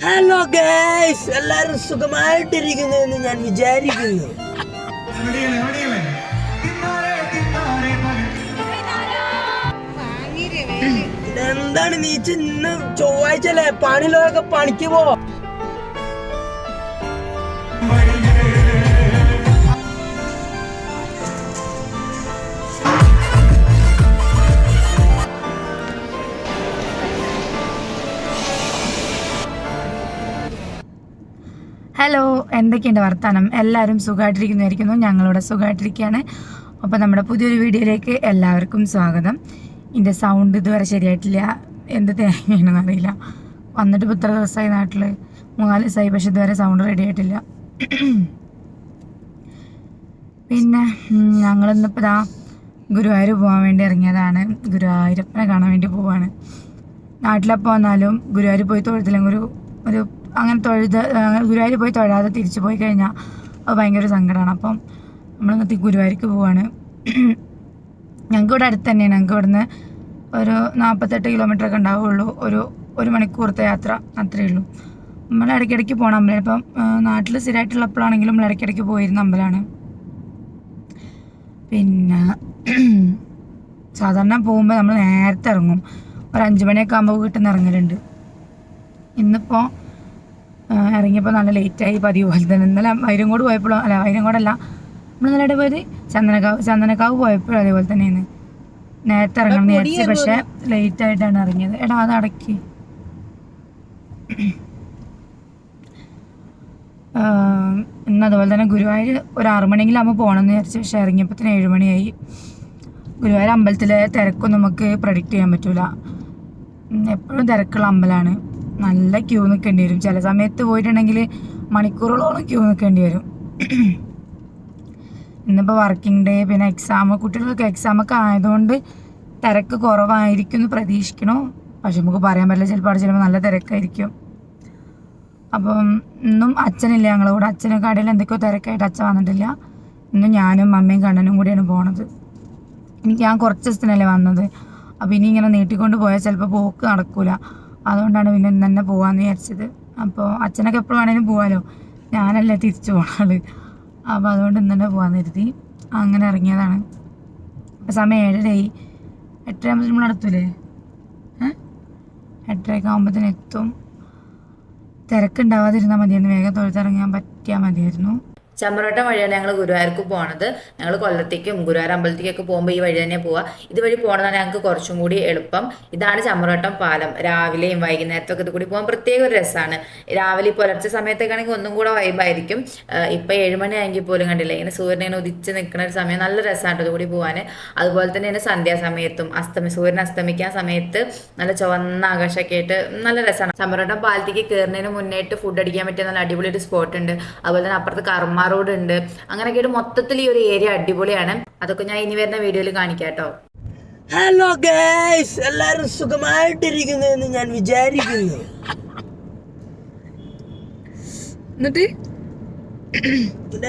Hello guys, എല്ലാരും സുഖമായിട്ടിരിക്കുന്നു എന്ന് ഞാൻ വിചാരിക്കുന്നു. ഇതെന്താണ് നീച്ച് ഇന്ന് ചൊവ്വാഴ്ചല്ലേ? പണിയിലൊക്കെ പണിക്ക് പോ. ഹലോ, എന്തൊക്കെയുണ്ട് വർത്താനം? എല്ലാവരും സുഖമായിട്ടിരിക്കുന്നതായിരിക്കുന്നു. ഞങ്ങളിവിടെ സുഖമായിട്ടിരിക്കുകയാണ്. അപ്പോൾ നമ്മുടെ പുതിയൊരു വീഡിയോയിലേക്ക് എല്ലാവർക്കും സ്വാഗതം. ഇതിൻ്റെ സൗണ്ട് ഇതുവരെ ശരിയായിട്ടില്ല, എന്ത് തേങ്ങയാണെന്ന് അറിയില്ല. വന്നിട്ട് ഇപ്പോൾ ഇത്ര ദിവസമായി നാട്ടിൽ, 3-4 ദിവസമായി, പക്ഷെ ഇതുവരെ സൗണ്ട് റെഡി ആയിട്ടില്ല. പിന്നെ ഞങ്ങളിന്നിപ്പോൾ ഇതാ ഗുരുവായൂർ പോകാൻ വേണ്ടി ഇറങ്ങിയതാണ്. ഗുരുവായൂരപ്പനെ കാണാൻ വേണ്ടി പോവാണ്. നാട്ടിലെപ്പോൾ വന്നാലും ഗുരുവായൂർ പോയി തൊഴുത്തില്ലെങ്കിൽ ഒരു അങ്ങനെ ഗുരുവായൂർ പോയി തൊഴാതെ തിരിച്ചു പോയി കഴിഞ്ഞാൽ അത് ഭയങ്കര സങ്കടമാണ്. അപ്പം നമ്മളിന്നത്തെ ഗുരുവായൂർക്ക് പോവാണ്. ഞങ്ങൾക്ക് ഇവിടെ അടുത്ത് തന്നെയാണ്. ഞങ്ങൾക്ക് ഇവിടുന്ന് ഒരു 48 കിലോമീറ്ററൊക്കെ ഉണ്ടാവുള്ളൂ. ഒരു മണിക്കൂറത്തെ യാത്ര അത്രയേ ഉള്ളൂ. നമ്മൾ ഇടയ്ക്കിടയ്ക്ക് പോകണം അമ്പലം. ഇപ്പം നാട്ടിൽ സ്ഥിരമായിട്ടുള്ളപ്പോഴാണെങ്കിലും നമ്മൾ ഇടയ്ക്കിടയ്ക്ക് പോയിരുന്ന അമ്പലമാണ്. പിന്നെ സാധാരണ പോകുമ്പോൾ നമ്മൾ നേരത്തെ ഇറങ്ങും. ഒരു 5 മണിയൊക്കെ ആകുമ്പോൾ വീട്ടിൽ നിന്ന് ഇറങ്ങലുണ്ട്. ഇന്നിപ്പോൾ ഇറങ്ങിയപ്പോൾ നല്ല ലേറ്റായി, പതിവ് പോലെ തന്നെ. ഇന്നലെ വൈരങ്കോട് പോയപ്പോഴും വൈരങ്കോടല്ല, നമ്മൾ ഇന്നലെ പോയത് ചന്ദനക്കാവ് പോയപ്പോഴും അതേപോലെ തന്നെയാണ്. നേരത്തെ ഇറങ്ങണം വിചാരിച്ചു, പക്ഷെ ലേറ്റായിട്ടാണ് ഇറങ്ങിയത്. എടാ അത് അടക്കി. ഇന്ന് അതുപോലെ തന്നെ ഗുരുവായൂർ ഒരു 6 മണിയെങ്കിലും പോകണമെന്ന് വിചാരിച്ചു, പക്ഷെ ഇറങ്ങിയപ്പോൾ 7 മണിയായി. ഗുരുവായൂർ അമ്പലത്തിലെ തിരക്കൊന്നും നമുക്ക് പ്രഡിക്റ്റ് ചെയ്യാൻ പറ്റൂല. എപ്പോഴും തിരക്കുള്ള അമ്പലമാണ്. നല്ല ക്യൂ നിൽക്കേണ്ടി വരും. ചില സമയത്ത് പോയിട്ടുണ്ടെങ്കിൽ മണിക്കൂറുകളോളം ക്യൂ നിൽക്കേണ്ടി വരും. ഇന്നിപ്പോൾ വർക്കിംഗ് ഡേ, പിന്നെ കുട്ടികൾക്ക് എക്സാമൊക്കെ ആയതുകൊണ്ട് തിരക്ക് കുറവായിരിക്കും എന്ന് പ്രതീക്ഷിക്കണോ. പക്ഷെ നമുക്ക് പറയാൻ പറ്റില്ല, ചിലപ്പോൾ അവിടെ ചിലപ്പോൾ നല്ല തിരക്കായിരിക്കും. അപ്പം ഇന്നും അച്ഛനില്ല ഞങ്ങളുടെ കൂടെ. അച്ഛന് കടയിൽ എന്തൊക്കെയോ തിരക്കായിട്ട് അച്ഛൻ വന്നിട്ടില്ല. ഇന്നും ഞാനും അമ്മയും കണ്ണനും കൂടിയാണ് പോണത്. ഞാൻ കുറച്ച് ദിവസത്തിനല്ലേ വന്നത്. അപ്പം ഇനി ഇങ്ങനെ നീട്ടിക്കൊണ്ട് പോയാൽ ചിലപ്പോൾ പോക്ക് നടക്കൂല. അതുകൊണ്ടാണ് പിന്നെ ഇന്ന് തന്നെ പോകാമെന്ന് വിചാരിച്ചത്. അപ്പോൾ അച്ഛനൊക്കെ എപ്പോഴും വേണമെങ്കിലും പോകാമല്ലോ, ഞാനല്ലേ തിരിച്ചു പോകണ ആൾ. അപ്പോൾ അതുകൊണ്ട് ഇന്ന് തന്നെ പോകാമെന്ന് കരുതി അങ്ങനെ ഇറങ്ങിയതാണ്. അപ്പോൾ സമയം 7:30. 8:30 നമ്മൾ നടത്തൂലേ? 8:30 ആകുമ്പോഴത്തേന് എത്തും. തിരക്കുണ്ടാവാതിരുന്നാൽ മതിയായിരുന്നു. വേഗം തൊഴുത്തിറങ്ങാൻ പറ്റിയാൽ മതിയായിരുന്നു. ചമ്രവട്ടം വഴിയാണ് ഞങ്ങൾ ഗുരുവായൂർക്ക് പോണത്. ഞങ്ങൾ കൊല്ലത്തേക്കും ഗുരുവായൂർ അമ്പലത്തേക്കൊക്കെ പോകുമ്പോൾ ഈ വഴി തന്നെ പോവുക. ഇതുവഴി പോകണതാണ് ഞങ്ങൾക്ക് കുറച്ചും കൂടി എളുപ്പം. ഇതാണ് ചമ്രവട്ടം പാലം. രാവിലെയും വൈകുന്നേരത്തൊക്കെ ഇത് കൂടി പോകാൻ പ്രത്യേക ഒരു രസമാണ്. രാവിലെ പുലർച്ചെ സമയത്തൊക്കെ ആണെങ്കിൽ ഒന്നും കൂടെ വൈബായിരിക്കും. ഇപ്പം 7 മണി ആയെങ്കിൽ പോലും കണ്ടില്ല, ഇങ്ങനെ സൂര്യനെ ഉദിച്ച് നിൽക്കുന്ന ഒരു സമയം നല്ല രസമാണ് ഇതുകൂടി പോകാൻ. അതുപോലെ തന്നെയാണ് സന്ധ്യാസമയത്തും സൂര്യൻ അസ്തമിക്കാൻ സമയത്ത് നല്ല ചുവന്ന ആകാശമൊക്കെ ആയിട്ട് നല്ല രസമാണ്. ചമ്രവട്ടം പാലത്തേക്ക് കയറുന്നതിന് മുന്നേറ്റ് ഫുഡ് അടിക്കാൻ പറ്റിയ നല്ല അടിപൊളി ഒരു സ്പോട്ട് ഉണ്ട്. അതുപോലെ തന്നെ അപ്പുറത്ത് കർമ്മ റോഡ് ഉണ്ട്. അങ്ങനെയൊക്കെ ഒരു മൊത്തത്തിൽ ഈ ഒരു ഏരിയ അടിപൊളിയാണ്. അതൊക്കെ ഞാൻ ഇനി വരുന്ന വീഡിയോയിൽ കാണിക്കാം കേട്ടോ. ഹലോ ഗൈസ്, എല്ലാരും സുഖമായിട്ടിരിക്കുന്നു എന്ന് ഞാൻ വിചാരിക്കുന്നു. എന്നിട്ട്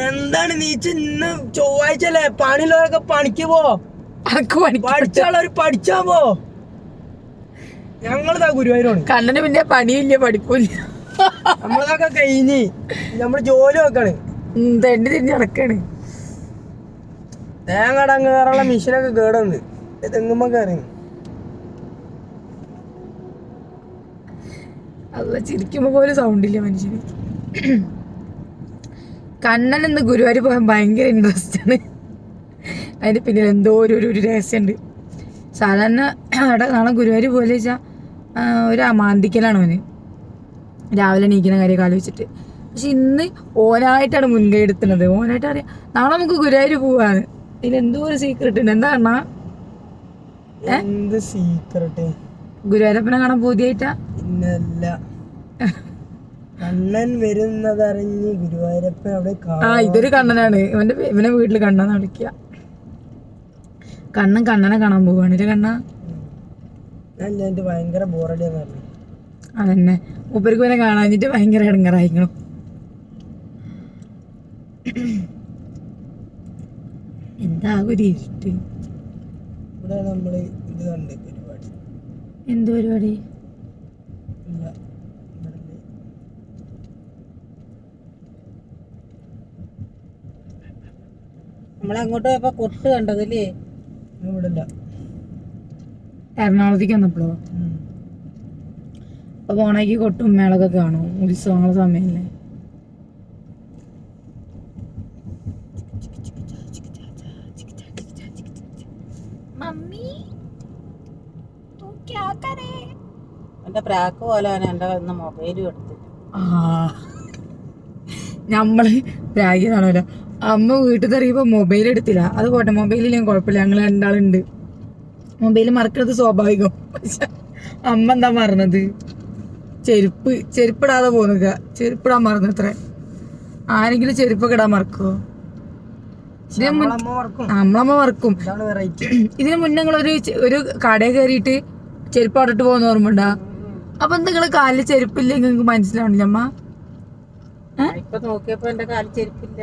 എന്താണ് നീച്ച് ഇന്ന് ചൊവ്വാഴ്ചല്ലേ? പണിയിലൊക്കെ പണിക്ക് പോ. പഠിച്ചാളൊരു പഠിച്ചാ പോ. ഞങ്ങളിതാ ഗുരുവായൂരാണ്. കണ്ണന് പിന്നെ പണിയില്ല, പഠിപ്പില്ല. നമ്മളതൊക്കെ കഴിഞ്ഞ് നമ്മള് ജോലി നോക്കാണ്. തെണ്ടി തിരിഞ്ഞ് നടക്കാണ്. തേങ്ങടങ്ങ് കയറുള്ള മെഷീനൊക്കെ കേടുണ്ട്. തെങ്ങുമ്പോ കയറി അല്ല, ചിരിക്കുമ്പോ പോലും സൗണ്ടില്ല മനുഷ്യന്. കണ്ണൻ ഇന്ന് ഗുരുവായൂർ പോകാൻ ഭയങ്കര ഇൻട്രസ്റ്റ് ആണ്. അതിന്റെ പിന്നിൽ എന്തോ ഒരു രഹസ്യമുണ്ട്. സാധാരണ അവിടെ നാളെ ഗുരുവായൂർ പോലെ വെച്ചാൽ ഒരു അമാന്തിക്കലാണ് അവന്, രാവിലെ എണീക്കുന്ന കാര്യമൊക്കെ ആലോചിച്ചിട്ട്. പക്ഷെ ഇന്ന് ഓനായിട്ടാണ് മുൻകൈ എടുക്കുന്നത്. ഓനായിട്ട് അറിയാം നാളെ നമുക്ക് ഗുരുവായൂർ പോവാണ്. ഇതിലെന്തോ ഒരു സീക്രട്ട് ഉണ്ട്. എന്താ കാണാ? ഗുരുവായൂരപ്പനെ കാണാൻ പൂതിയായിട്ടാ? ഇന്നല്ല, കണ്ണൻ വരുന്നതറിഞ്ഞ് ഗുരുവായൂരപ്പൻ അവിടെ. ഇതൊരു കണ്ണനാണ്. ഇവനെ വീട്ടിൽ കണ്ണാന്ന് വിളിക്കുക. കണ്ണനെ കാണാൻ പോവാണ്. കണ്ണ ഭയങ്കര ബോറടിയാന്ന് പറഞ്ഞു. അതന്നെ, മൂപ്പർക്ക് ഇവനെ കാണാഞ്ഞിട്ട് ഭയങ്കര ഇടങ്ങറായിരിക്കണം. എന്താ ഒരു ഇരുട്ട്. ഇവിടെ നമ്മള് ഇത് കണ്ട് പരിപാടി. എന്ത് പരിപാടി? നമ്മളങ്ങോട്ട് പോയപ്പോ കൊട്ട് കണ്ടതല്ലേ? ഇവിടില്ല. എറണാകുളത്തേക്ക് വന്നപ്പോഴോ? അപ്പൊ പോണേക്ക് കൊട്ടും മേളൊക്കെ കാണും, ഉത്സവങ്ങളുടെ സമയല്ലേ. എന്റെ പ്രാക്ക് പോലെ എന്റെ മൊബൈലും എടുത്തിട്ട്. നമ്മള് പ്രാഗിയതാണല്ലോ. അമ്മ വീട്ടിൽ തറിയപ്പോ മൊബൈൽ എടുത്തില്ല. അത് പോട്ടെ, മൊബൈലിലും കുഴപ്പമില്ല, ഞങ്ങൾ രണ്ടാളുണ്ട്. മൊബൈൽ മറക്കുന്നത് സ്വാഭാവികം. പക്ഷെ അമ്മ എന്താ മറന്നത്? ചെരുപ്പിടാതെ പോന്നുക. ചെരുപ്പിടാൻ മറന്നത്ര. ആരെങ്കിലും ചെരുപ്പൊക്കെ ഇടാൻ മറക്കുവോ? നമ്മളമ്മ മറക്കും. ഇതിന് മുന്നേ ഒരു കടയിൽ കയറിയിട്ട് ചെരുപ്പ് അവിടിട്ട് പോകുന്ന ഓർമ്മണ്ടാ? അപ്പൊ നിങ്ങള് കാലിൽ ചെരുപ്പില്ലെങ്കിൽ നിങ്ങൾക്ക് മനസ്സിലാവണില്ല അമ്മ? നോക്കിയപ്പോ എന്റെ കാലിൽ ചെരുപ്പില്ല.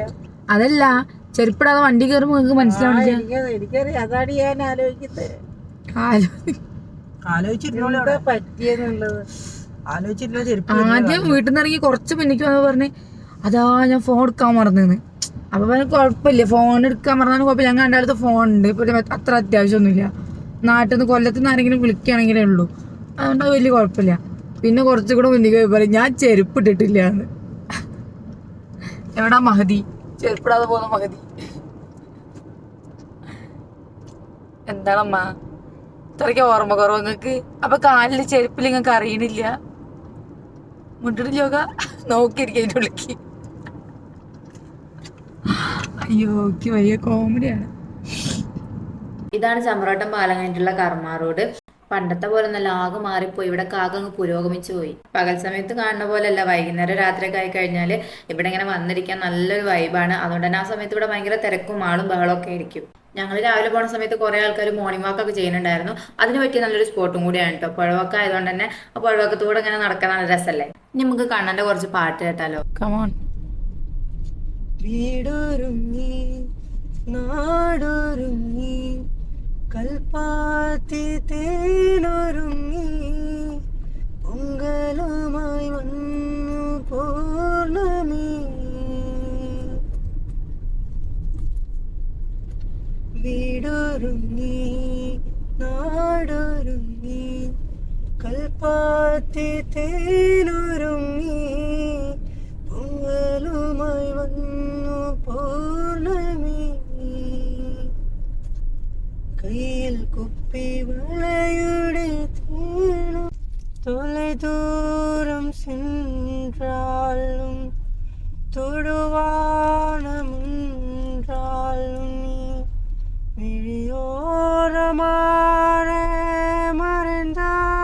അതല്ല, ചെരുപ്പിടാതെ വണ്ടി കയറുമ്പോ നിങ്ങൾക്ക് മനസ്സിലാവണില്ല. എനിക്കറിയാം, അതാണ് ഞാൻ ആലോചിക്കുന്നത്. ആദ്യം വീട്ടിൽ നിന്ന് ഇറങ്ങി കുറച്ച് മുന്നിക്ക് വന്ന് പറഞ്ഞ് അതാ ഞാൻ ഫോൺ എടുക്കാൻ മറന്നെന്ന്. അപ്പൊ കുഴപ്പമില്ല, ഫോൺ എടുക്കാൻ മറന്നാലും കുഴപ്പമില്ല, ഞങ്ങൾ രണ്ടാളത്തെ ഫോൺ ഉണ്ട്. ഇപ്പൊ അത്ര അത്യാവശ്യമൊന്നുമില്ല. നാട്ടിൽ നിന്ന് കൊല്ലത്ത് നിന്ന് ആരെങ്കിലും വിളിക്കുകയാണെങ്കിലേ ഉള്ളൂ. അതുകൊണ്ട് അത് വലിയ കുഴപ്പമില്ല. പിന്നെ കുറച്ചുകൂടെ മുന്നിക്ക് പോയി പറയും ഞാൻ ചെരുപ്പ് ഇട്ടിട്ടില്ല എന്ന്. എവിടാ മഹതി? ചെരുപ്പിടാതെ പോകുന്ന മഹതി. എന്താണമ്മ ഇത്രയ്ക്ക് ഓർമ്മ കുറവ് നിങ്ങൾക്ക്? അപ്പൊ കാലില് ചെരുപ്പിൽ നിങ്ങൾക്ക് അറിയണില്ല? മുട്ടിട്ടില്ല നോക്കിയിരിക്കും അതിൻ്റെ ഉള്ളിക്ക്. അയ്യോ എനിക്ക് വലിയ കോമഡിയാണ്. ഇതാണ് ചമ്രോട്ടം പാലം കഴിഞ്ഞിട്ടുള്ള കർമ്മ റോഡ്. പണ്ടത്തെ പോലെ ഒന്നല്ല, ആകെ മാറിപ്പോയി. ഇവിടെ ആകെ പുരോഗമിച്ചു പോയി. പകൽ സമയത്ത് കാണുന്ന പോലെയല്ല, വൈകുന്നേരം രാത്രിയൊക്കെ ആയി കഴിഞ്ഞാൽ ഇവിടെ ഇങ്ങനെ വന്നിരിക്കാൻ നല്ലൊരു വൈബാണ്. അതുകൊണ്ട് തന്നെ ആ സമയത്ത് ഇവിടെ ഭയങ്കര തിരക്കും ആളും ബഹളമൊക്കെ ആയിരിക്കും. ഞങ്ങൾ രാവിലെ പോണ സമയത്ത് കുറേ ആൾക്കാർ മോർണിംഗ് വാക്ക് ഒക്കെ ചെയ്യുന്നുണ്ടായിരുന്നു. അതിന് പറ്റിയ നല്ലൊരു സ്പോട്ടും കൂടിയാണ് കേട്ടോ. പുഴവക്കം ആയതുകൊണ്ട് തന്നെ ആ പുഴവക്കത്തൂടെ ഇങ്ങനെ നടക്കാൻ നല്ല രസമല്ലേ. ഇനി നമുക്ക് കണ്ണന്റെ കുറച്ച് പാട്ട് കേട്ടാലോ? കമോൺ. വീടൊരുങ്ങി നാടൊരുങ്ങി കൽപ്പാത്തി തേനൊരുങ്ങി പൊങ്കലുമായി വന്നു പൂർണ്ണമി. വീടൊരുങ്ങി നാടൊരുങ്ങി കൽപ്പാത്തി തേനൊരുങ്ങി പൊങ്കലുമായി വന്നു പൂർണ്ണമി. കയ്യിൽ കുപ്പി വളയുടെ തേനും தொலை தூரம் சென்றாலும் தொடுவானமுன்றாலும் நீ விழியோரமாறே மறைந்தாய்.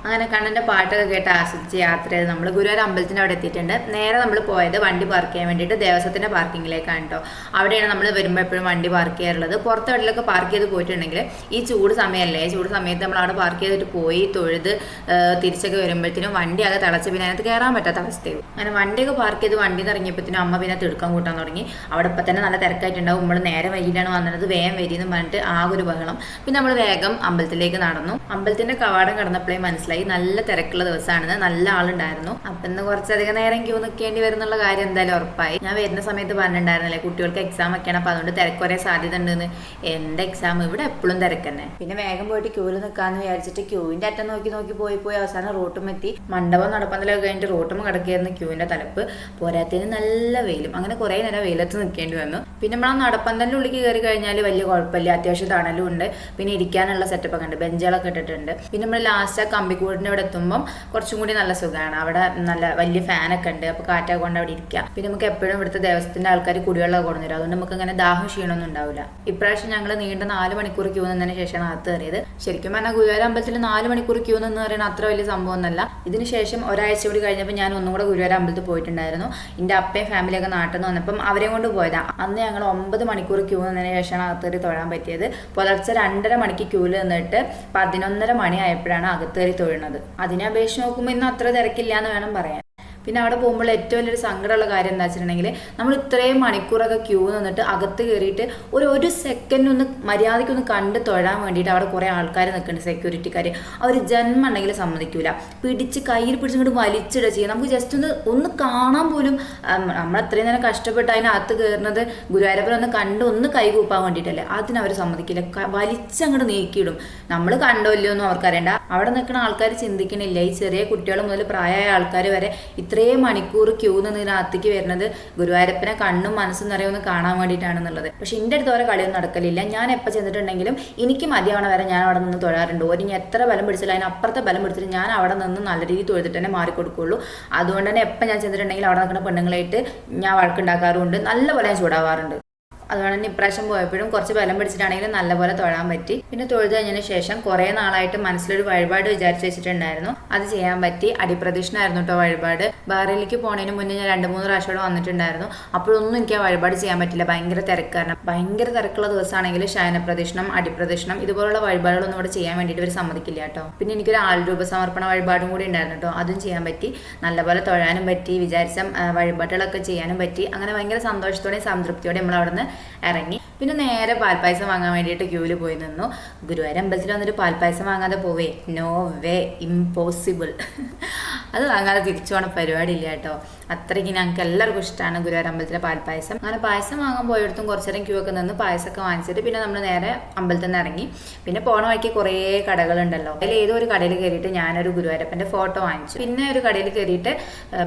അങ്ങനെ കണ്ണന്റെ പാട്ടൊക്കെ കേട്ട് ആസ്വദിച്ച് യാത്ര ചെയ്ത് നമ്മൾ ഗുരുവായൂർ അമ്പലത്തിന് അവിടെ എത്തിയിട്ടുണ്ട്. നേരെ നമ്മൾ പോയത് വണ്ടി പാർക്ക് ചെയ്യാൻ വേണ്ടിയിട്ട് ദേവസ്വത്തിന്റെ പാർക്കിങ്ങിലേക്കാണ് കേട്ടോ. അവിടെയാണ് നമ്മൾ വരുമ്പോൾ എപ്പോഴും വണ്ടി പാർക്ക് ചെയ്യാറുള്ളത്. പുറത്തെ വണ്ടിയിലൊക്കെ പാർക്ക് ചെയ്ത് പോയിട്ടുണ്ടെങ്കിൽ ഈ ചൂട് സമയമല്ലേ, ചൂട് സമയത്ത് നമ്മൾ അവിടെ പാർക്ക് ചെയ്തിട്ട് പോയി തൊഴുത് തിരിച്ചൊക്കെ വരുമ്പോഴത്തേനും വണ്ടി ആകെ തിളച്ച് പിന്നെ അതിനകത്ത് കയറാൻ പറ്റാത്ത അവസ്ഥയും. അങ്ങനെ വണ്ടിയൊക്കെ പാർക്ക് ചെയ്ത് വണ്ടി ഇറങ്ങിയപ്പോഴത്തേനും അമ്മ പിന്നെ തിടുക്കം കൂട്ടാൻ തുടങ്ങി. അവിടെ ഇപ്പം തന്നെ നല്ല തിരക്കായിട്ടുണ്ടാവും. നമ്മൾ നേരെ വൈകിട്ടാണ് വന്നത്, വേഗം വരിയെന്ന് പറഞ്ഞിട്ട് ആകെ ഒരു ബഹളം. പിന്നെ നമ്മൾ വേഗം അമ്പലത്തിലേക്ക് നടന്നു. അമ്പലത്തിന്റെ കവാടം കടന്നപ്പോഴേ മനസ്സിലായി നല്ല തിരക്കുള്ള ദിവസമാണെന്ന്. നല്ല ആളുണ്ടായിരുന്നു. അപ്പം ഇന്ന് കുറച്ചധികം നേരം ക്യൂ നിൽക്കേണ്ടി വരുന്നുള്ള കാര്യം എന്തായാലും ഉറപ്പായി. ഞാൻ വരുന്ന സമയത്ത് പറഞ്ഞിട്ടുണ്ടായിരുന്നില്ലേ കുട്ടികൾക്ക് എക്സാം ഒക്കെയാണ്, അപ്പം അതുകൊണ്ട് തിരക്ക് വരെ സാധ്യത ഉണ്ടെന്ന്. എൻ്റെ എക്സാം ഇവിടെ എപ്പോഴും തിരക്കന്നെ. പിന്നെ വേഗം പോയിട്ട് ക്യൂവിൽ നിൽക്കാമെന്ന് വിചാരിച്ചിട്ട് ക്യൂവിൻ്റെ അറ്റം നോക്കി പോയി അവസാനം റോട്ടും എത്തി. മണ്ഡപം നടപ്പന്തലൊക്കെ കഴിഞ്ഞിട്ട് റോട്ടും കിടക്കുകയായിരുന്നു ക്യൂവിൻ്റെ തലപ്പ്. പോരാത്തതിന് നല്ല വെയിലും. അങ്ങനെ കുറേ നേരം വെയിലത്ത് നിൽക്കേണ്ടി വന്നു. പിന്നെ നമ്മൾ ആ നടപ്പന്തലിൻ്റെ ഉള്ളിലേക്ക് കയറി കഴിഞ്ഞാൽ വലിയ കുഴപ്പമില്ല, അത്യാവശ്യം തണലും ഉണ്ട്. പിന്നെ ഇരിക്കാനുള്ള സെറ്റപ്പ് ഒക്കെ ഉണ്ട്, ബെഞ്ചുകളൊക്കെ ഇട്ടിട്ടുണ്ട്. പിന്നെ നമ്മൾ ലാസ്റ്റ് ആ കമ്പിക്കൂടിൻ്റെ അവിടെ എത്തുമ്പം കുറച്ചും കൂടി നല്ല സുഖമാണ്. അവിടെ നല്ല വലിയ ഫാനൊക്കെ ഉണ്ട്, അപ്പോൾ കാറ്റൊക്കെ കൊണ്ട് അവിടെ ഇരിക്കാം. പിന്നെ നമുക്ക് എപ്പോഴും ഇവിടുത്തെ ദേവസ്വത്തിൻ്റെ ആൾക്കാർ കുടിവെള്ളമൊക്കെ കൊണ്ടുവരും, അതുകൊണ്ട് നമുക്ക് അങ്ങനെ ദാഹം ക്ഷീണമൊന്നും ഉണ്ടാവില്ല. ഇപ്രാവശ്യം ഞങ്ങൾ നീണ്ട 4 മണിക്കൂർ ക്യൂ നിന്നതിന് ശേഷമാണ് അകത്ത് കയറിയത്. ശരിക്കും പറഞ്ഞാൽ ഗുരുവായൂർ അമ്പലത്തിൽ 4 മണിക്കൂർ ക്യൂ നിന്ന് പറയുന്നത് അത്ര വലിയ സംഭവം ഒന്നല്ല. ഇതിന് ശേഷം ഒരാഴ്ച കൂടി കഴിഞ്ഞപ്പോൾ ഞാൻ ഒന്നും കൂടെ ഗുരുവായൂർ അമ്പലത്തിൽ പോയിട്ടുണ്ടായിരുന്നു. എൻ്റെ അപ്പയും ഫാമിലിയൊക്കെ നാട്ടിൽ നിന്ന് വന്നപ്പം അവരെ കൊണ്ട് പോയതാണ്. അന്ന് ഞങ്ങൾ 9 മണിക്കൂർ ക്യൂ നിന്നതിന് ശേഷമാണ് അകത്തേറി തൊഴാൻ പറ്റിയത്. പുലർച്ചെ 2:30 മണിക്ക് ക്യൂവിൽ നിന്നിട്ട് 11:30 മണി ആയപ്പോഴാണ് അകത്തേറി തൊഴുന്നത്. അതിനെ അപേക്ഷിച്ച് നോക്കുമ്പോൾ ഇന്ന് അത്ര തിരക്കില്ല എന്ന് വേണം പറയാൻ. പിന്നെ അവിടെ പോകുമ്പോൾ ഏറ്റവും വലിയൊരു സങ്കടമുള്ള കാര്യം എന്താ വെച്ചിട്ടുണ്ടെങ്കിൽ നമ്മൾ ഇത്രയും മണിക്കൂറൊക്കെ ക്യൂ നിന്നിട്ട് അകത്ത് കയറിയിട്ട് ഒരു സെക്കൻഡ് ഒന്ന് മര്യാദയ്ക്കൊന്ന് കണ്ട് തൊഴാൻ വേണ്ടിയിട്ട് അവിടെ കുറേ ആൾക്കാർ നിൽക്കുന്നുണ്ട്, സെക്യൂരിറ്റിക്കാർ. അവർ ജന്മം ഉണ്ടെങ്കിൽ സമ്മതിക്കൂല, പിടിച്ച് കയ്യിൽ പിടിച്ചിങ്ങോട്ട് വലിച്ചിടുക ചെയ്യുക. നമുക്ക് ജസ്റ്റ് ഒന്ന് കാണാൻ പോലും, നമ്മൾ അത്രയും നേരം കഷ്ടപ്പെട്ട് അതിനകത്ത് കയറുന്നത് ഗുരുവായൂരപ്പനെ ഒന്ന് കണ്ട് ഒന്ന് കൈകൂപ്പാൻ വേണ്ടിയിട്ടല്ലേ, അതിനവർ സമ്മതിക്കില്ല, വലിച്ചങ്ങോട്ട് നീക്കിയിടും. നമ്മൾ കണ്ടോ ഇല്ലയോ ഒന്നും അവർക്കറിയണ്ട. അവിടെ നിൽക്കുന്ന ആൾക്കാർ ചിന്തിക്കണില്ല, ഈ ചെറിയ കുട്ടികൾ മുതൽ പ്രായമായ ആൾക്കാർ വരെ ഇത്രയും മണിക്കൂർ ക്യൂ നിന്നതിനകത്തേക്ക് വരുന്നത് ഗുരുവായൂരപ്പനെ കണ്ണും മനസ്സും നിറയൊന്ന് കാണാൻ വേണ്ടിയിട്ടാണെന്നുള്ളത്. പക്ഷെ എൻ്റെ അടുത്ത് ഓരോ കളിയൊന്നും നടക്കലില്ല. ഞാൻ എപ്പോൾ ചെന്നിട്ടുണ്ടെങ്കിലും എനിക്ക് മതിയാവണ വരെ ഞാൻ അവിടെ നിന്ന് തൊഴാറുണ്ട്. ഇനി എത്ര ബലം പിടിച്ചാലും അതിനപ്പുറത്തെ ബലം പിടിച്ചിട്ട് ഞാൻ അവിടെ നിന്ന് നല്ല രീതിയിൽ തൊഴുതിട്ട് തന്നെ മാറിക്കൊടുക്കുള്ളൂ. അതുകൊണ്ട് തന്നെ എപ്പോൾ ഞാൻ ചെന്നിട്ടുണ്ടെങ്കിലും അവിടെ നിൽക്കുന്ന പെണ്ണുങ്ങളായിട്ട് ഞാൻ വഴക്കുണ്ടാക്കാറുണ്ട്, നല്ലപോലെ ഞാൻ ചൂടാവാറുണ്ട്. അതുകൊണ്ട് തന്നെ ഇപ്രാവശ്യം പോയപ്പോഴും കുറച്ച് ബലം പിടിച്ചിട്ടാണെങ്കിലും നല്ലപോലെ തൊഴാൻ പറ്റി. പിന്നെ തൊഴുത് കഴിഞ്ഞതിന് ശേഷം കുറേ നാളായിട്ട് മനസ്സിലൊരു വഴിപാട് വിചാരിച്ച് വെച്ചിട്ടുണ്ടായിരുന്നു, അത് ചെയ്യാൻ പറ്റി. അടിപ്രദക്ഷിണമായിരുന്നു കേട്ടോ വഴിപാട്. ബാറിലേക്ക് പോണതിന് മുന്നേ ഞാൻ 2-3 പ്രാവശ്യം വന്നിട്ടുണ്ടായിരുന്നു. അപ്പോഴൊന്നും എനിക്ക് ആ വഴിപാട് ചെയ്യാൻ പറ്റില്ല, ഭയങ്കര തിരക്കാരണം. ഭയങ്കര തിരക്കുള്ള ദിവസമാണെങ്കിൽ ശയനപ്രദക്ഷിണം, അടിപ്രദക്ഷിണം ഇതുപോലുള്ള വഴിപാടുകളൊന്നും ഇവിടെ ചെയ്യാൻ വേണ്ടിയിട്ട് ഇവർ സമ്മതിക്കില്ല കേട്ടോ. പിന്നെ എനിക്കൊരു ആൾരൂപ സമർപ്പണ വഴിപാടും കൂടി ഉണ്ടായിരുന്നു കേട്ടോ, അതും ചെയ്യാൻ പറ്റി. നല്ലപോലെ തൊഴാനും പറ്റി, വിചാരിച്ച വഴിപാടുകളൊക്കെ ചെയ്യാനും പറ്റി. അങ്ങനെ ഭയങ്കര സന്തോഷത്തോടെയും സംതൃപ്തിയോടെ നമ്മൾ അവിടെ നിന്ന് ഇറങ്ങി. പിന്നെ നേരെ പാൽപ്പായസം വാങ്ങാൻ വേണ്ടിയിട്ട് ക്യൂവിൽ പോയി നിന്നു. ഗുരുവായൂർ അമ്പലത്തിൽ വന്നിട്ട് പാൽപ്പായസം വാങ്ങാതെ പോവേ, നോ വേ, ഇമ്പോസിബിൾ. അത് വാങ്ങാതെ തിരിച്ചു പോകണ പരിപാടി ഇല്ല കേട്ടോ. അത്രയ്ക്ക് ഞങ്ങൾക്ക് എല്ലാവർക്കും ഇഷ്ടമാണ് ഗുരുവായൂർ അമ്പലത്തിലെ പാൽപ്പായസം. അങ്ങനെ പായസം വാങ്ങാൻ പോയിടത്തും കുറച്ചു നേരം ക്യൂ ഒക്കെ നിന്ന് പായസമൊക്കെ വാങ്ങിച്ചിട്ട് പിന്നെ നമ്മൾ നേരെ അമ്പലത്തിൽ നിന്ന് ഇറങ്ങി. പിന്നെ പോണ വഴിക്ക് കുറേ കടകളുണ്ടല്ലോ, അതിൽ ഏതോ ഒരു കടയിൽ കയറിയിട്ട് ഞാനൊരു ഗുരുവായൂരപ്പൻ്റെ ഫോട്ടോ വാങ്ങിച്ചു. പിന്നെ ഒരു കടയിൽ കയറിയിട്ട്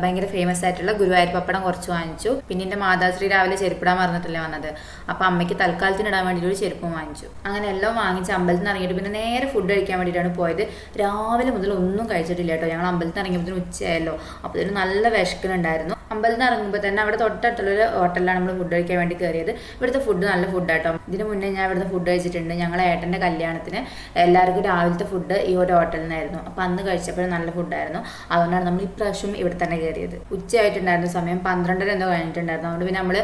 ഭയങ്കര ഫേമസ് ആയിട്ടുള്ള ഗുരുവായൂർ പപ്പടം കുറച്ച് വാങ്ങിച്ചു. പിന്നെ എൻ്റെ മാതാശ്രീ രാവിലെ ചെരുപ്പിടാൻ മറന്നിട്ടല്ലേ വന്നത്, അപ്പോൾ അമ്മയ്ക്ക് തൽക്കാലത്തിന് ഇടാൻ വേണ്ടിയിട്ട് ഒരു ചെരുപ്പും വാങ്ങിച്ചു. അങ്ങനെ എല്ലാം വാങ്ങിച്ച് അമ്പലത്തിൽ നിന്ന് ഇറങ്ങിയിട്ട് പിന്നെ നേരെ ഫുഡ് കഴിക്കാൻ വേണ്ടിയിട്ടാണ് പോയത്. രാവിലെ മുതൽ ഒന്നും കഴിച്ചിട്ടില്ല കേട്ടോ. ഞങ്ങൾ അമ്പലത്തിൽ നിന്ന് ഇറങ്ങിയപ്പോൾ ഉച്ചയായല്ലോ, അപ്പോൾ ഇതിന് നല്ല വിശക്കുന്നുണ്ടായിരുന്നു. അമ്പലത്തിൽ നിന്ന് ഇറങ്ങുമ്പോൾ തന്നെ അവിടെ തൊട്ടടുത്തുള്ളൊരു ഹോട്ടലിലാണ് നമ്മൾ ഫുഡ് കഴിക്കാൻ വേണ്ടി കയറിയത്. ഇവിടുത്തെ ഫുഡ് നല്ല ഫുഡാട്ടോ. ഇതിന് മുന്നേ ഞാൻ ഇവിടുത്തെ ഫുഡ് കഴിച്ചിട്ടുണ്ട്. ഞങ്ങളെ ഏട്ടൻ്റെ കല്യാണത്തിന് എല്ലാവർക്കും രാവിലത്തെ ഫുഡ് ഈ ഒരു ഹോട്ടലിൽ നിന്നായിരുന്നു. അപ്പോൾ അന്ന് കഴിച്ചപ്പോഴും നല്ല ഫുഡായിരുന്നു. അതുകൊണ്ടാണ് നമ്മൾ ഇപ്രാവശ്യം ഇവിടെ തന്നെ കയറിയത്. ഉച്ചയായിട്ടുണ്ടായിരുന്ന സമയം 12:30 എന്തോ കഴിഞ്ഞിട്ടുണ്ടായിരുന്നു. അതുകൊണ്ട് പിന്നെ നമ്മൾ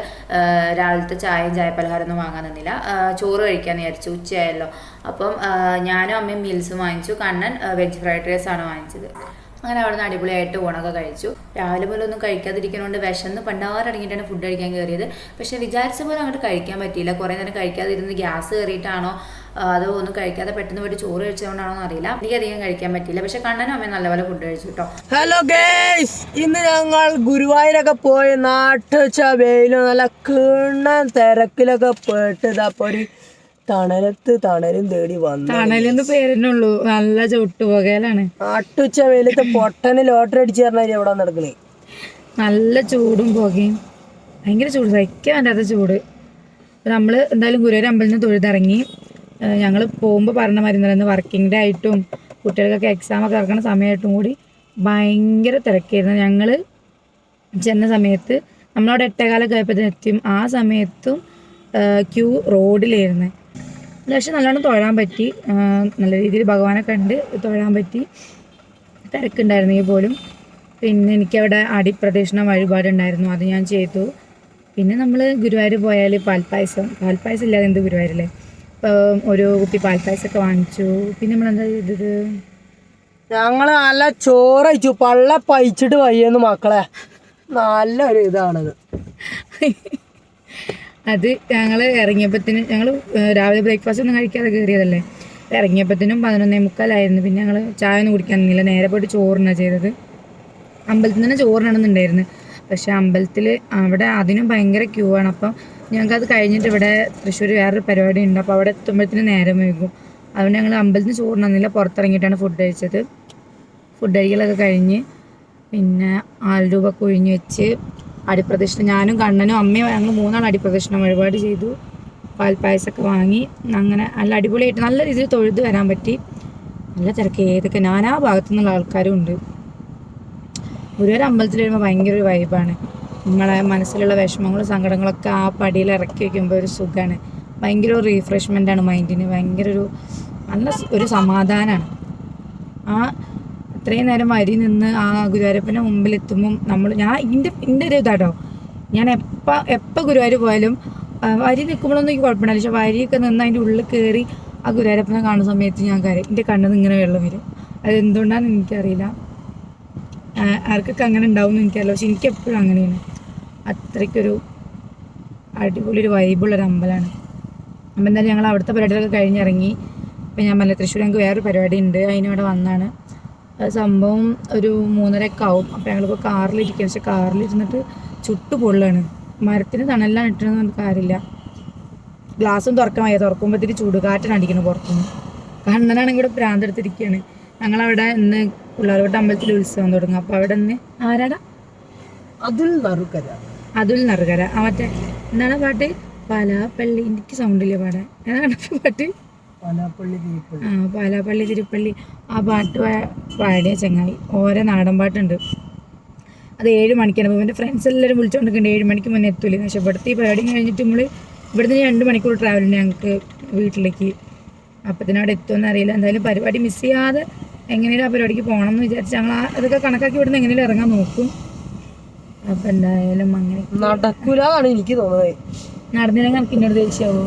രാവിലത്തെ ചായപലഹാരം ഒന്നും വാങ്ങാൻ നിന്നില്ല, ചോറ് കഴിക്കാമെന്ന് വിചാരിച്ചു. ഉച്ചയായല്ലോ. അപ്പം ഞാനും അമ്മയും മീൽസും വാങ്ങിച്ചു. കണ്ണൻ വെജ് ഫ്രൈഡ് റൈസ് ആണ് വാങ്ങിച്ചത്. അങ്ങനെ അവിടെ നിന്ന് അടിപൊളിയായിട്ട് ഊണൊക്കെ കഴിച്ചു. രാവിലെ പോലെ ഒന്നും കഴിക്കാതിരിക്കുന്നതുകൊണ്ട് വിശന്ന് പണ്ടാറടങ്ങിയിട്ടാണ് ഫുഡ് കഴിക്കാൻ കയറിയത്. പക്ഷെ വിചാരിച്ച പോലെ അങ്ങോട്ട് കഴിക്കാൻ പറ്റിയില്ല. കുറേ നേരം കഴിക്കാതിരുന്ന് ഗ്യാസ് കയറിയിട്ടാണോ അതോ ഒന്നും കഴിക്കാതെ പെട്ടെന്ന് പോയിട്ട് ചോറ് കഴിച്ചതുകൊണ്ടാണോ എന്നറിയില്ല. എനിക്കധികം കഴിക്കാൻ പറ്റിയില്ല. പക്ഷെ കണ്ണനും അമ്മയും നല്ലപോലെ ഫുഡ് കഴിച്ചു കേട്ടോ. ഹലോ ഗേയ്സ്, ഇന്ന് ഞങ്ങൾ ഗുരുവായൂരൊക്കെ പോയി നാട്ടുവെച്ച വെയിലും നല്ല കിണ്ണൻ തിരക്കിലൊക്കെ പോയിട്ട് അപ്പോൾ ഒരു തണലും തേടി വന്നു. തണലെന്ന് പേരിനുള്ളൂ, നല്ല ചുട്ടുപോകലാണ്. നാട്ടുവെച്ച വെയിലത്ത് പൊട്ടന് ലോട്ടറി അടിച്ചു തരണ എവിടെ നടക്കണേ. നല്ല ചൂടും പുകയും, ഭയങ്കര ചൂട്, സഹിക്കാൻ പറ്റാത്ത ചൂട്. നമ്മൾ എന്തായാലും ഗുരുവായൂർ അമ്പലത്തിൽ നിന്ന് തൊഴുതിറങ്ങി. ഞങ്ങൾ പോകുമ്പോൾ പറഞ്ഞ മരുന്ന് വർക്കിംഗ് ഡേ ആയിട്ടും കുട്ടികൾക്കൊക്കെ എക്സാമൊക്കെ ഇറക്കുന്ന സമയമായിട്ടും കൂടി ഭയങ്കര തിരക്കായിരുന്നു. ഞങ്ങൾ ചെന്ന സമയത്ത് നമ്മളവിടെ 8:15 ആയപ്പോഴത്തേന് എത്തിയും. ആ സമയത്തും ക്യൂ റോഡിലായിരുന്നു. പക്ഷെ നല്ലോണം തൊഴാൻ പറ്റി, നല്ല രീതിയിൽ ഭഗവാനെ കണ്ട് തൊഴാൻ പറ്റി. തിരക്കുണ്ടായിരുന്നെങ്കിൽ പോലും. പിന്നെ എനിക്കവിടെ അടിപ്രദക്ഷിണ വഴിപാടുണ്ടായിരുന്നു, അത് ഞാൻ ചെയ്തു. പിന്നെ നമ്മൾ ഗുരുവായൂർ പോയാൽ പാൽപ്പായസം ഇല്ലാതെ എന്ത് ഗുരുവായൂരല്ലേ. ഒരു കുപ്പി പാൽപ്പായസമൊക്കെ വാങ്ങിച്ചു. പിന്നെ നമ്മളെന്താ ചെയ്തത്, ഞങ്ങൾ നല്ല ചോറ് കഴിച്ചു. പള്ള പയിച്ചിട്ട് വയ്യെന്ന് മക്കളെ, നല്ലൊരു ഇതാണത്. അത് ഞങ്ങൾ ഇറങ്ങിയപ്പോഴത്തേനും, ഞങ്ങൾ രാവിലെ ബ്രേക്ക്ഫാസ്റ്റ് ഒന്നും കഴിക്കാതെ കയറിയതല്ലേ, ഇറങ്ങിയപ്പോഴത്തേനും 11:45 പിന്നെ ഞങ്ങൾ ചായ ഒന്നും കുടിക്കാനൊന്നുമില്ല, നേരെ പോയിട്ട് ചോറിനാണ് ചെയ്തത്. അമ്പലത്തിൽ തന്നെ ചോറിനാണെന്നുണ്ടായിരുന്നു. പക്ഷേ അമ്പലത്തിൽ അവിടെ അതിനും ഭയങ്കര ക്യൂ ആണ്. അപ്പം ഞങ്ങൾക്കത് കഴിഞ്ഞിട്ട് ഇവിടെ തൃശ്ശൂർ വേറൊരു പരിപാടി ഉണ്ട്, അപ്പോൾ അവിടെ എത്തുമ്പോഴത്തേനും നേരം വൈകും. അതുകൊണ്ട് ഞങ്ങൾ അമ്പലത്തിൽ ചോറിനൊന്നുമില്ല, പുറത്തിറങ്ങിയിട്ടാണ് ഫുഡ് കഴിച്ചത്. ഫുഡ് കഴിക്കലൊക്കെ കഴിഞ്ഞ് പിന്നെ 4 രൂപ ഒഴിഞ്ഞ് വെച്ച് അടിപ്രദക്ഷിണം ഞാനും കണ്ണനും അമ്മയും ഞങ്ങൾ 3 അടിപ്രദക്ഷിണം വഴിപാട് ചെയ്തു. പാൽപ്പായസമൊക്കെ വാങ്ങി. അങ്ങനെ നല്ല അടിപൊളിയായിട്ട് നല്ല രീതിയിൽ തൊഴുത് വരാൻ പറ്റി. നല്ല തിരക്ക്, ഏതൊക്കെ നാനാ ഭാഗത്തു നിന്നുള്ള ആൾക്കാരും ഉണ്ട്. ഗുരുവായൂർ അമ്പലത്തിൽ വരുമ്പോൾ ഭയങ്കര ഒരു വൈബാണ്. നമ്മളെ മനസ്സിലുള്ള വിഷമങ്ങളും സങ്കടങ്ങളൊക്കെ ആ പടിയിൽ ഇറക്കി വയ്ക്കുമ്പോൾ ഒരു സുഖമാണ്. ഭയങ്കര ഒരു റീഫ്രഷ്മെൻ്റാണ് മൈൻഡിന്. ഭയങ്കര നല്ല ഒരു സമാധാനമാണ്. അത്രയും നേരം വരി നിന്ന് ആ ഗുരുവായൂരപ്പൻ്റെ മുമ്പിൽ എത്തുമ്പം എൻ്റെ ഒരു ഇതാട്ടോ, ഞാൻ എപ്പോൾ ഗുരുവായൂർ പോയാലും വരി നിൽക്കുമ്പോഴൊന്നും എനിക്ക് കുഴപ്പമില്ല. പക്ഷെ വരിയൊക്കെ നിന്ന് അതിൻ്റെ ഉള്ളിൽ കയറി ആ ഗുരുവായൂരപ്പനെ കാണുന്ന സമയത്ത് ഞാൻ കരയും. എൻ്റെ കണ്ണിൽ നിന്ന് ഇങ്ങനെ വെള്ളം വരും. അതെന്തുകൊണ്ടാണെന്ന് എനിക്കറിയില്ല. ആർക്കൊക്കെ അങ്ങനെ ഉണ്ടാവും എന്ന് എനിക്കറിയില്ല. പക്ഷെ എനിക്ക് എപ്പോഴും അങ്ങനെയാണ്. അത്രയ്ക്കൊരു അടിപൊളി ഒരു വൈബുള്ളൊരു അമ്പലമാണ്. അപ്പം എന്തായാലും ഞങ്ങൾ അവിടുത്തെ പരിപാടികളൊക്കെ കഴിഞ്ഞിറങ്ങി. ഇപ്പം ഞാൻ പറഞ്ഞ തൃശ്ശൂർ ഞങ്ങൾക്ക് വേറൊരു പരിപാടി ഉണ്ട്, അതിനവിടെ വന്നാണ്. സംഭവം ഒരു 3:30 ആവും. അപ്പോൾ ഞങ്ങളിപ്പോൾ കാറിലിരിക്കുക. പക്ഷെ കാറിലിരുന്നിട്ട് ചുട്ടു പൊള്ളാണ്. മരത്തിന് തണലാണ് ഇട്ടെന്ന് നമുക്ക് കാര്യമില്ല. ഗ്ലാസ്സും തുറക്കാൻ വയ്യ, തുറക്കുമ്പോഴത്തേക്ക് ചൂടുകാറ്റാണ് അടിക്കണം പുറത്തുനിന്ന്. കണ്ണനാണെങ്കിൽ ഇവിടെ ഭ്രാന്തെടുത്തിരിക്കുകയാണ്. ഞങ്ങളവിടെ ഇന്ന് പിള്ളേരോട്ട് അമ്പലത്തിൽ ഉത്സവം തുടങ്ങും. അപ്പോൾ അവിടെ നിന്ന് ആരാടാ അതുൽ നറുകര ആ മറ്റേ എന്താണ് പാട്ട്? പാലാപ്പള്ളി. എനിക്ക് സൗണ്ടില്ല പാടാൻ. ഏതാണ് പാട്ട്? പാലാപ്പള്ളി തിരുപ്പള്ളി. ആ പാട്ട് പാടിയ ചങ്ങായി ഓരോ നാടൻ പാട്ടുണ്ട്. അത് 7 മണിക്കാണ്. അപ്പോൾ എൻ്റെ ഫ്രണ്ട്സ് എല്ലാവരും വിളിച്ചുകൊണ്ടിരിക്കുന്നുണ്ട് 7 മണിക്ക് മുന്നേ എത്തൂലെന്ന്. പക്ഷേ ഇവിടുത്തെ ഈ പരിപാടി കഴിഞ്ഞിട്ട് നമ്മൾ ഇവിടുന്ന് 2 മണിക്കൂർ ട്രാവലുണ്ട് ഞങ്ങൾക്ക് വീട്ടിലേക്ക്. അപ്പത്തിന് അവിടെ എത്തുമെന്ന് അറിയില്ല. എന്തായാലും പരിപാടി മിസ് ചെയ്യാതെ എങ്ങനെയും ആ പരിപാടിക്ക് പോകണം എന്ന് വിചാരിച്ച് ഞങ്ങൾ അതൊക്കെ കണക്കാക്കി ഇവിടുന്ന് എങ്ങനെയും ഇറങ്ങാൻ നോക്കും. അപ്പം എന്തായാലും അങ്ങനെ നടക്കൂലാണ് എനിക്ക് തോന്നുന്നത്. നടന്നില്ലെങ്കിൽ എനിക്ക് ഇന്നോട് ദേഷ്യമാവോ?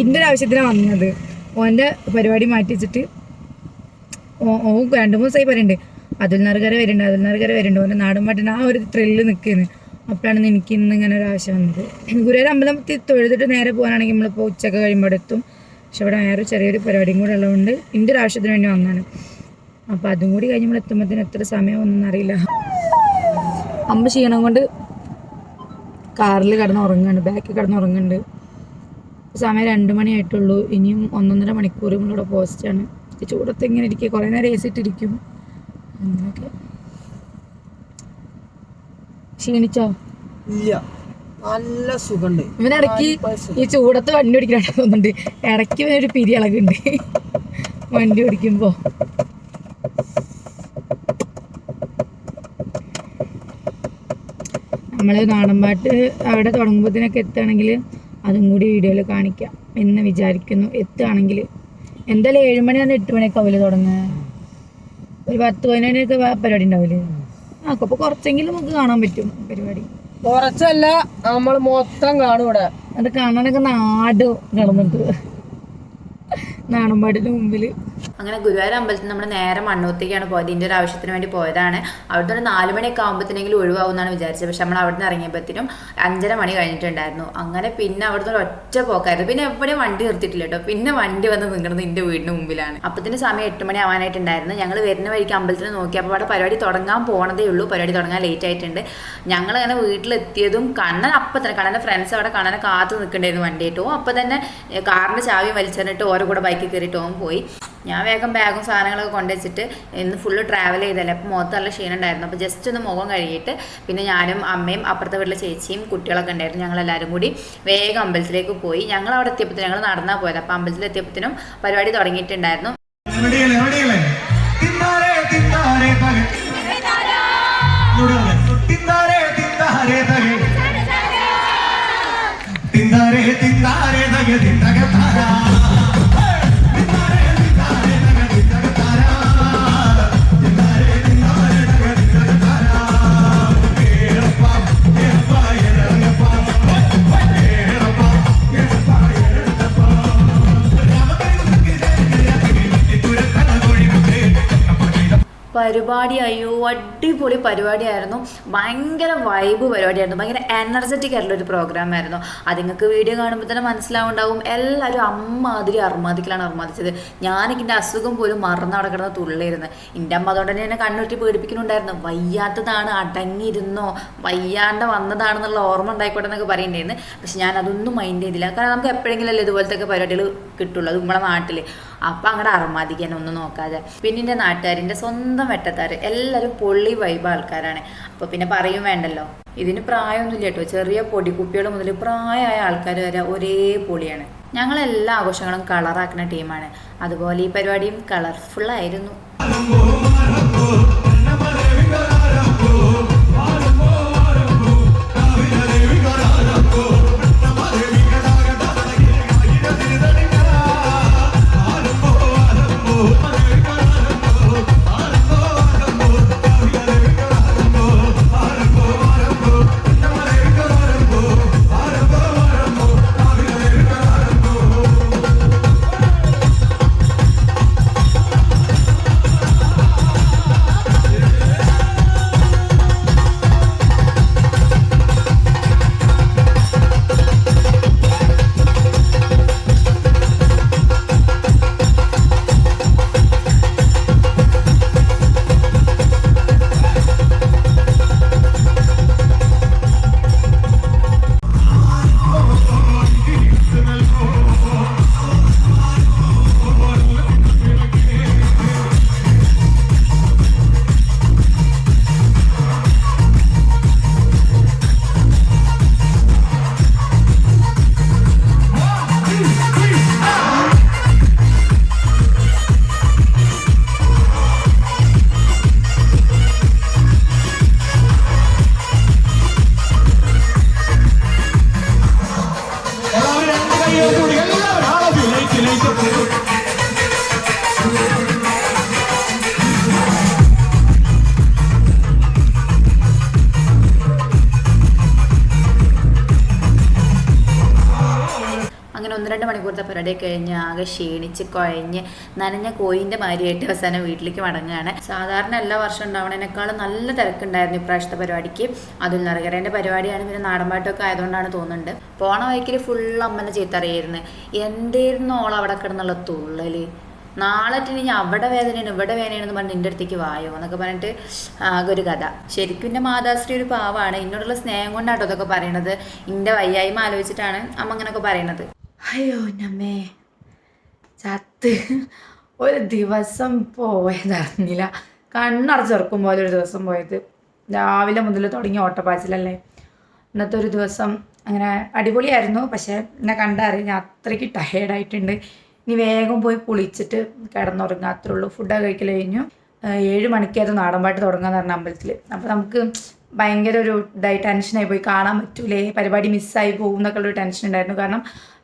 ഇൻ്റെ ഒരു ആവശ്യത്തിനാണ് വന്നത്. ഓൻ്റെ പരിപാടി മാറ്റി വെച്ചിട്ട് 2-3 ദിവസമായി പറയുന്നുണ്ട് അതുൽ നറുകര വരുന്നുണ്ട്. ഓൻ്റെ നാടൻ പാട്ടിന് ആ ഒരു ത്രില്ല് നിൽക്കുന്നു. അപ്പോഴാണ് എനിക്ക് ഇന്ന് ഇങ്ങനെ ഒരു ആവശ്യം വന്നത്. ഗുരുവായൂർ അമ്പലത്തിൽ തൊഴുതിട്ട് നേരെ പോകാനാണെങ്കിൽ നമ്മളിപ്പോൾ ഉച്ചക്ക് കഴിയുമ്പോൾ അവിടെ എത്തും. പക്ഷെ ഇവിടെ വേറെ ചെറിയൊരു പരിപാടിയും കൂടെ ഉള്ളതുകൊണ്ട് എൻ്റെ ഒരു ആവശ്യത്തിന് വേണ്ടി വന്നതാണ്. അപ്പോൾ അതും കൂടി കഴിഞ്ഞ് നമ്മൾ എത്തുമ്പോഴത്തേന് എത്ര സമയമൊന്നും അറിയില്ല. അമ്മ ക്ഷീണം കൊണ്ട് കാറിൽ കിടന്ന് ഉറങ്ങുന്നുണ്ട്, ബാക്കിൽ കിടന്ന് ഉറങ്ങുന്നുണ്ട്. സമയം 2 മണിയായിട്ടുള്ളൂ. ഇനിയും 1.5 മണിക്കൂർ നമ്മളിവിടെ പോസ്റ്റാണ്. ചൂടത്ത് ഇങ്ങനെ ഇരിക്കുക, കുറേ നേരം ഏസിട്ടിരിക്കും. അങ്ങനെയൊക്കെ. ക്ഷീണിച്ചോ? ഇല്ല, നല്ല സുഖമുണ്ട്. ഇവനിടയ്ക്ക് ഈ ചൂടത്ത് വണ്ടി ഓടിക്കാനായിട്ട് തോന്നുന്നുണ്ട്. ഇടയ്ക്ക് ഇവനൊരു പിരി ഇളകുണ്ട് വണ്ടി ഓടിക്കുമ്പോൾ. നമ്മൾ നാടൻപാട്ട് അവിടെ തുടങ്ങുമ്പോഴത്തേനൊക്കെ എത്തുകയാണെങ്കിൽ അതും കൂടി വീഡിയോയിൽ കാണിക്കാം എന്ന് വിചാരിക്കുന്നു. എത്തുകയാണെങ്കിൽ എന്തായാലും 7 മണിയാണ് 8 മണിയൊക്കെ ആവില്ല തുടങ്ങുക. ഒരു 10-15 മണിയൊക്കെ പരിപാടി ഉണ്ടാവില്ലേ? അപ്പോൾ കുറച്ചെങ്കിലും നമുക്ക് കാണാൻ പറ്റും പരിപാടി. കുറച്ചല്ല, നമ്മൾ മൊത്തം കാണും ഇവിടെ. അത് കാണാനൊക്കെ നാട് നടന്നിട്ട് നാടൻപാട്ടിൻ്റെ മുമ്പിൽ. അങ്ങനെ ഗുരുവായൂർ അമ്പലത്തിൽ നമ്മൾ നേരെ മണ്ണൂത്തേക്കാണ് പോയത്. ഇതിൻ്റെ ഒരു ആവശ്യത്തിന് വേണ്ടി പോയതാണ്. അവിടുത്തെ ഒരു 4 മണിയൊക്കെ ആകുമ്പോഴത്തേനെങ്കിലും ഒഴിവാകുമെന്നാണ് വിചാരിച്ചത്. പക്ഷെ നമ്മൾ അവിടെ നിന്ന് ഇറങ്ങിയപ്പോഴത്തേനും 5:30 മണി കഴിഞ്ഞിട്ടുണ്ടായിരുന്നു. അങ്ങനെ പിന്നെ അവിടുത്തെ ഒരു ഒറ്റ പോക്കായിരുന്നു. പിന്നെ എവിടെയും വണ്ടി നിർത്തിയിട്ടില്ല കേട്ടോ. പിന്നെ വണ്ടി വന്ന് നിൽക്കുന്നത് എൻ്റെ വീടിന് മുമ്പിലാണ്. അപ്പത്തിന് സമയം 8 മണി ആവാനായിട്ടുണ്ടായിരുന്നു. ഞങ്ങൾ വരുന്ന വഴിക്ക് അമ്പലത്തിൽ നോക്കി. അപ്പോൾ അവിടെ പരിപാടി തുടങ്ങാൻ പോകണതേ ഉള്ളൂ. പരിപാടി തുടങ്ങാൻ ലേറ്റ് ആയിട്ടുണ്ട്. ഞങ്ങൾ അങ്ങനെ വീട്ടിലെത്തിയതും കണ്ണൻ അപ്പം തന്നെ കണ്ണൻ്റെ ഫ്രണ്ട്സ് അവിടെ കണ്ണനെ കാത്ത് നിൽക്കണ്ടായിരുന്നു വണ്ടിയായിട്ടോ. അപ്പം തന്നെ കാറിൻ്റെ ചാവി വലിച്ചെന്നിട്ട് ഓരോ കൂടെ ബൈക്കിൽ കയറിയിട്ട് ഓൻ പോയി. ഞാൻ വേഗം ബാഗും സാധനങ്ങളൊക്കെ കൊണ്ടുവച്ചിട്ട് ഇന്ന് ഫുള്ള് ട്രാവൽ ചെയ്തല്ലേ, അപ്പോൾ മുഖത്ത് നല്ല ക്ഷീണം ഉണ്ടായിരുന്നു. അപ്പോൾ ജസ്റ്റ് ഒന്ന് മുഖം കഴുകിയിട്ട് പിന്നെ ഞാനും അമ്മയും അപ്പുറത്തെ വീട്ടിലെ ചേച്ചിയും കുട്ടികളൊക്കെ ഉണ്ടായിരുന്നു. ഞങ്ങളെല്ലാവരും കൂടി വേഗം അമ്പലത്തിലേക്ക് പോയി. ഞങ്ങൾ അവിടെ എത്തിയപ്പോഴത്തേനും ഞങ്ങൾ നടന്നാ പോയത്. അപ്പോൾ അമ്പലത്തിൽ എത്തിയപ്പോഴത്തേനും പരിപാടി തുടങ്ങിയിട്ടുണ്ടായിരുന്നു. പരിപാടി അയ്യോ അടിപൊളി പരിപാടിയായിരുന്നു. ഭയങ്കര വൈബ് പരിപാടിയായിരുന്നു. ഭയങ്കര എനർജറ്റിക് ആയിട്ടുള്ള ഒരു പ്രോഗ്രാമായിരുന്നു. അത് നിങ്ങൾക്ക് വീഡിയോ കാണുമ്പോൾ തന്നെ മനസ്സിലാവുണ്ടാവും. എല്ലാവരും അമ്മാതിരി അർമാദിക്കലാണ് ഞാനൊക്കെ എൻ്റെ അസുഖം പോലും മറന്ന് അവിടെ കിടന്ന് തുള്ളിയിരുന്നു. എൻ്റെ അമ്മ അതുകൊണ്ട് തന്നെ എന്നെ കണ്ണുറ്റി പേടിപ്പിക്കുന്നുണ്ടായിരുന്നു. വയ്യാത്തതാണ്, അടങ്ങിയിരുന്നോ, വയ്യാണ്ട് വന്നതാണെന്നുള്ള ഓർമ്മ ഉണ്ടായിക്കോട്ടെ എന്നൊക്കെ പറയുന്നുണ്ടായിരുന്നു. പക്ഷെ ഞാൻ അതൊന്നും മൈൻഡ് ചെയ്തില്ല. കാരണം നമുക്ക് എപ്പോഴെങ്കിലും അല്ലേ ഇതുപോലത്തെ പരിപാടികൾ കിട്ടുള്ളൂ, അത് നമ്മളെ നാട്ടിൽ. അപ്പം അങ്ങോട്ട് അർമാദിക്കാൻ ഒന്നും നോക്കാതെ. പിന്നെ എൻ്റെ നാട്ടുകാരിൻ്റെ സ്വന്തം വെട്ടത്താറ് എല്ലാവരും പൊള്ളി വൈബ് ആൾക്കാരാണ്. അപ്പോൾ പിന്നെ പറയും വേണ്ടല്ലോ. ഇതിന് പ്രായമൊന്നുമില്ല കേട്ടോ. ചെറിയ പൊടിക്കുപ്പികൾ മുതൽ പ്രായമായ ആൾക്കാർ വരെ ഒരേ പൊളിയാണ്. ഞങ്ങളെല്ലാ ആഘോഷങ്ങളും കളറാക്കുന്ന ടീമാണ്. അതുപോലെ ഈ പരിപാടിയും കളർഫുള്ളായിരുന്നു. 12 മണിക്കൂറത്തെ പരിപാടി കഴിഞ്ഞ് ആകെ ക്ഷീണിച്ച് കുഴഞ്ഞ് നനഞ്ഞ കോയിൻ്റെ മാതിരിയായിട്ട് അവസാനം വീട്ടിലേക്ക് മടങ്ങുകയാണ്. സാധാരണ എല്ലാ വർഷം ഉണ്ടാവണേനേക്കാളും നല്ല തിരക്കുണ്ടായിരുന്നു ഇപ്രാവശ്യത്തെ പരിപാടിക്ക്. അതുൽ നറുകരേൻ്റെ പരിപാടിയാണ്, പിന്നെ നാടൻപാട്ടൊക്കെ ആയതുകൊണ്ടാണ് തോന്നുന്നുണ്ട്. പോണ വഴിക്കിൽ ഫുൾ അമ്മനെ ചീത്തറിയായിരുന്നു. എന്തായിരുന്നു ഓൾ അവിടെ കിടന്നുള്ള തുള്ളൽ, നാളെ ഇനി അവിടെ വേദനയാണ് ഇവിടെ വേദനയാണെന്ന് പറഞ്ഞ് നിൻ്റെ അടുത്തേക്ക് വായോ എന്നൊക്കെ പറഞ്ഞിട്ട് ആകെ ഒരു കഥ. ശരിക്കും എൻ്റെ മാതാശ്രീ ഒരു പാവാണ്, എന്നോടുള്ള സ്നേഹം കൊണ്ടാട്ടോ അതൊക്കെ പറയണത്. എൻ്റെ വയ്യായ്മ ആലോചിച്ചിട്ടാണ് അമ്മ അങ്ങനെയൊക്കെ പറയണത്. അയ്യോ നമ്മേ ചത്ത് ഒരു ദിവസം പോയതറിഞ്ഞില്ല. കണ്ണടച്ചിറക്കും പോലെ ഒരു ദിവസം പോയത്. രാവിലെ മുതൽ തുടങ്ങിയ ഓട്ടപ്പാച്ചിലല്ലേ. ഇന്നത്തെ ഒരു ദിവസം അങ്ങനെ അടിപൊളിയായിരുന്നു. പക്ഷേ എന്നെ കണ്ടറിയാം ഞാൻ അത്രയ്ക്ക് ടയേർഡായിട്ടുണ്ട്. ഇനി വേഗം പോയി കുളിച്ചിട്ട് കിടന്നുറങ്ങുക, അത്രേ ഉള്ളൂ. ഫുഡൊക്കെ കഴിക്കൽ കഴിഞ്ഞു. 7 മണിക്കായിരുന്നു നാടൻപാട്ട് തുടങ്ങാന്ന് പറഞ്ഞ അമ്പലത്തിൽ. അപ്പോൾ നമുക്ക് ഭയങ്കര ഒരു ടെൻഷനായി പോയി, കാണാൻ പറ്റൂലേ, പരിപാടി മിസ്സായി പോകും എന്നൊക്കെയുള്ളൊരു ടെൻഷൻ ഉണ്ടായിരുന്നു. കാരണം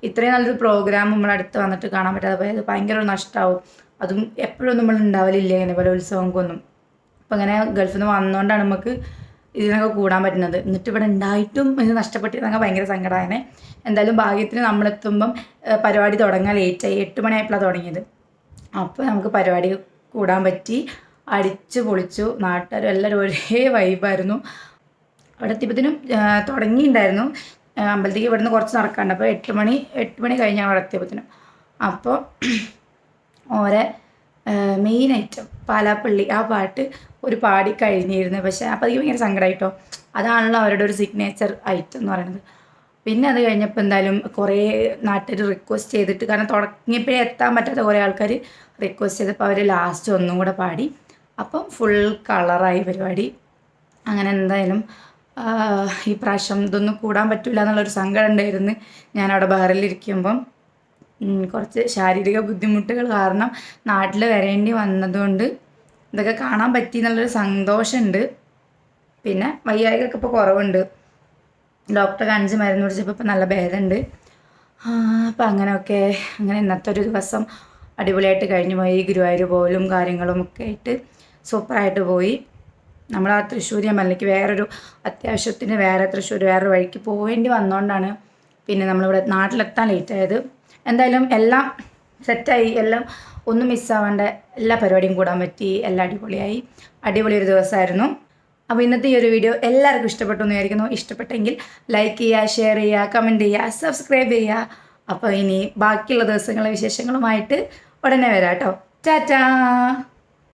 ഇത്രയും നല്ലൊരു പ്രോഗ്രാം നമ്മളടുത്ത് വന്നിട്ട് കാണാൻ പറ്റാതെ പോയത് ഭയങ്കര ഒരു നഷ്ടമാവും. അതും എപ്പോഴും നമ്മൾ ഉണ്ടാവലില്ല ഇങ്ങനെ പോലെ ഉത്സവങ്ങൾക്കൊന്നും. അപ്പോൾ അങ്ങനെ ഗൾഫിൽ നിന്ന് വന്നുകൊണ്ടാണ് നമുക്ക് ഇതിനൊക്കെ കൂടാൻ പറ്റുന്നത്. എന്നിട്ട് ഇവിടെ ഉണ്ടായിട്ടും ഇത് നഷ്ടപ്പെട്ടിരുന്നെങ്കിൽ ഭയങ്കര സങ്കടമായനെ. എന്തായാലും ഭാഗ്യത്തിന് നമ്മളെത്തുമ്പം പരിപാടി തുടങ്ങാൻ ലേറ്റായി. 8 മണിയായപ്പോഴാണ് തുടങ്ങിയത്. അപ്പോൾ നമുക്ക് പരിപാടി കൂടാൻ പറ്റി. അടിച്ചു പൊളിച്ചു. നാട്ടുകാരും എല്ലാവരും ഒരേ വൈബായിരുന്നു. അവിടെ എത്തിയപ്പോഴത്തേനും തുടങ്ങിയിട്ടുണ്ടായിരുന്നു. അമ്പലത്തേക്ക് ഇവിടുന്ന് കുറച്ച് നടക്കാണ്ട്. അപ്പോൾ 8 മണി കഴിഞ്ഞാണ് അവിടെ എത്തിയപ്പോഴത്തേനും. അപ്പോൾ ഓരോ മെയിൻ ഐറ്റം പാലാപ്പള്ളി ആ പാട്ട് ഒരു പാടി കഴിഞ്ഞിരുന്നു. പക്ഷേ അപ്പോൾ എനിക്ക് ഭയങ്കര സങ്കടമായിട്ടോ. അതാണല്ലോ അവരുടെ ഒരു സിഗ്നേച്ചർ ഐറ്റം എന്ന് പറയുന്നത്. പിന്നെ അത് കഴിഞ്ഞപ്പോൾ എന്തായാലും കുറേ നാട്ടുകാർ റിക്വസ്റ്റ് ചെയ്തിട്ട്, കാരണം തുടങ്ങിയപ്പോഴേ എത്താൻ പറ്റാത്ത കുറേ ആൾക്കാർ റിക്വസ്റ്റ് ചെയ്തപ്പോൾ അവർ ലാസ്റ്റ് ഒന്നും കൂടെ പാടി. അപ്പം ഫുൾ കളറായി പരിപാടി. അങ്ങനെ എന്തായാലും ഈ പ്രാവശ്യം ഇതൊന്നും കൂടാൻ പറ്റില്ല എന്നുള്ളൊരു സങ്കടം ഉണ്ടായിരുന്നു. ഞാനവിടെ ബഹറിലിരിക്കുമ്പം കുറച്ച് ശാരീരിക ബുദ്ധിമുട്ടുകൾ കാരണം നാട്ടിൽ വരേണ്ടി വന്നതുകൊണ്ട് ഇതൊക്കെ കാണാൻ പറ്റി എന്നുള്ളൊരു സന്തോഷമുണ്ട്. പിന്നെ വയ്യായികൾക്ക് ഇപ്പോൾ കുറവുണ്ട്. ഡോക്ടറെ കാണിച്ച് മരുന്ന് കുടിച്ചപ്പോൾ ഇപ്പോൾ നല്ല ഭേദമുണ്ട്. അപ്പം അങ്ങനെയൊക്കെ അങ്ങനെ ഇന്നത്തെ ഒരു ദിവസം അടിപൊളിയായിട്ട് കഴിഞ്ഞു പോയി. ഗുരുവായൂർ പോലും കാര്യങ്ങളും ഒക്കെ ആയിട്ട് സൂപ്പറായിട്ട് പോയി. നമ്മൾ ആ തൃശ്ശൂർ അമ്പലത്തിലേക്ക് വേറൊരു അത്യാവശ്യത്തിന് തൃശ്ശൂർ വേറൊരു വഴിക്ക് പോവേണ്ടി വന്നുകൊണ്ടാണ് പിന്നെ നമ്മളിവിടെ നാട്ടിലെത്താൻ ലേറ്റായത്. എന്തായാലും എല്ലാം സെറ്റായി, എല്ലാം ഒന്നും മിസ്സാവാണ്ട് എല്ലാ പരിപാടിയും കൂടാൻ പറ്റി. എല്ലാം അടിപൊളി ഒരു ദിവസമായിരുന്നു. അപ്പോൾ ഇന്നത്തെ ഈ ഒരു വീഡിയോ എല്ലാവർക്കും ഇഷ്ടപ്പെട്ടു എന്ന് വിചാരിക്കുന്നു. ഇഷ്ടപ്പെട്ടെങ്കിൽ ലൈക്ക് ചെയ്യുക, ഷെയർ ചെയ്യുക, കമൻറ്റ് ചെയ്യുക, സബ്സ്ക്രൈബ് ചെയ്യുക. അപ്പോൾ ഇനി ബാക്കിയുള്ള ദിവസങ്ങളിലെ വിശേഷങ്ങളുമായിട്ട് ഉടനെ വരാം കേട്ടോ. ടാറ്റാ.